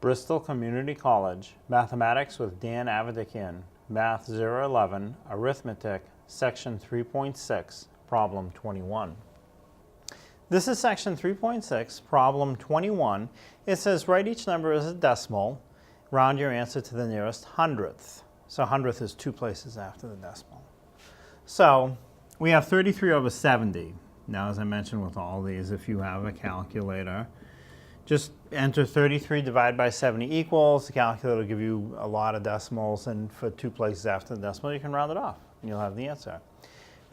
Bristol Community College, Mathematics with Dan Avedikian, Math 011, Arithmetic, Section 3.6, Problem 21. This is Section 3.6, Problem 21. It says write each number as a decimal, round your answer to the nearest hundredth. So hundredth is two places after the decimal. So we have 33 over 70. Now, as I mentioned with all these, if you have a calculator, just enter 33 divided by 70 equals. The calculator will give you a lot of decimals, and for two places after the decimal, you can round it off, and you'll have the answer.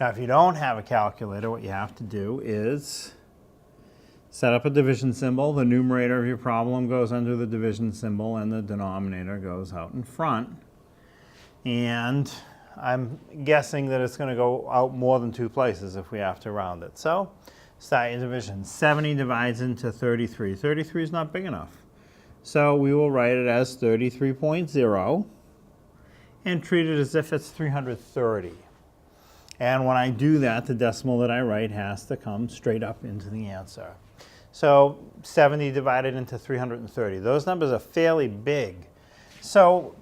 Now, if you don't have a calculator, what you have to do is set up a division symbol. The numerator of your problem goes under the division symbol, and the denominator goes out in front. And I'm guessing that it's going to go out more than two places if we have to round it. So start your division. 70 divides into 33. 33 is not big enough. So we will write it as 33.0 and treat it as if it's 330. And when I do that, the decimal that I write has to come straight up into the answer. So 70 divided into 330. Those numbers are fairly big. So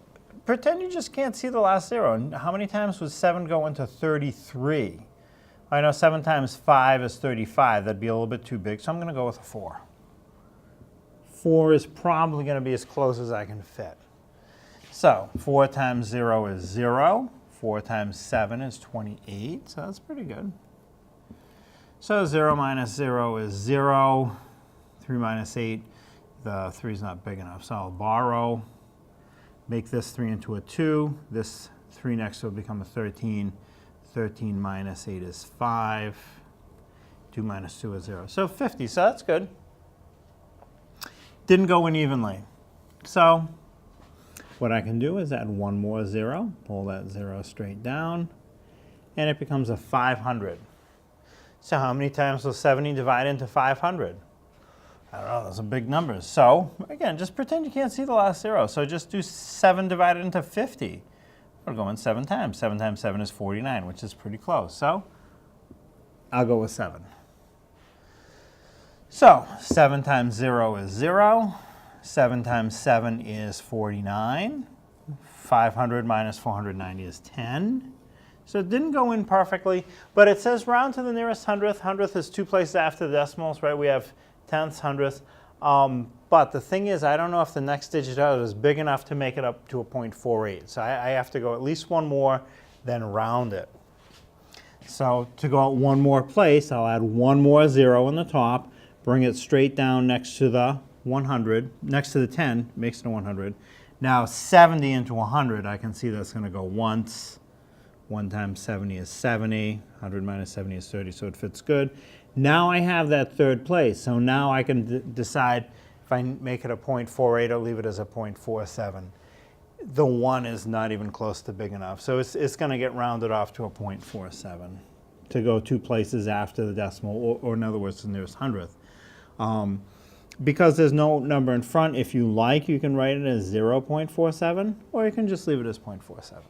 pretend you just can't see the last zero. And how many times would 7 go into 33? I know 7 times 5 is 35. That'd be a little bit too big, so I'm going to go with a 4. 4 is probably going to be as close as I can fit. So 4 times 0 is 0. 4 times 7 is 28, so that's pretty good. So 0 minus 0 is 0. 3 minus 8, the 3 is not big enough, so I'll borrow. Make this 3 into a 2. This 3 next will become a 13. 13 minus 8 is 5. 2 minus 2 is 0. So 50, so that's good. Didn't go in evenly. So what I can do is add one more 0, pull that 0 straight down, and it becomes a 500. So how many times will 70 divide into 500? I don't know, those are big numbers. So again, just pretend you can't see the last 0. So just do 7 divided into 50. We're going 7 times. 7 times 7 is 49, which is pretty close. So I'll go with 7. So 7 times 0 is 0. 7 times 7 is 49. 500 minus 490 is 10. So it didn't go in perfectly, but it says round to the nearest hundredth. Hundredth is two places after the decimals, right? We have tenths, hundredths. But the thing is, I don't know if the next digit out is big enough to make it up to a 0.48. So I have to go at least one more, then round it. So to go out one more place, I'll add one more 0 on the top, bring it straight down next to the 100, next to the 10, makes it a 100. Now 70 into 100, I can see that's going to go once. 1 times 70 is 70. 100 minus 70 is 30, so it fits good. Now I have that third place, so now I can decide if I make it a 0.48 or leave it as a 0.47. The 1 is not even close to big enough, so it's going to get rounded off to a 0.47 to go two places after the decimal, or in other words, the nearest hundredth. Because there's no number in front, if you like, you can write it as 0.47, or you can just leave it as 0.47.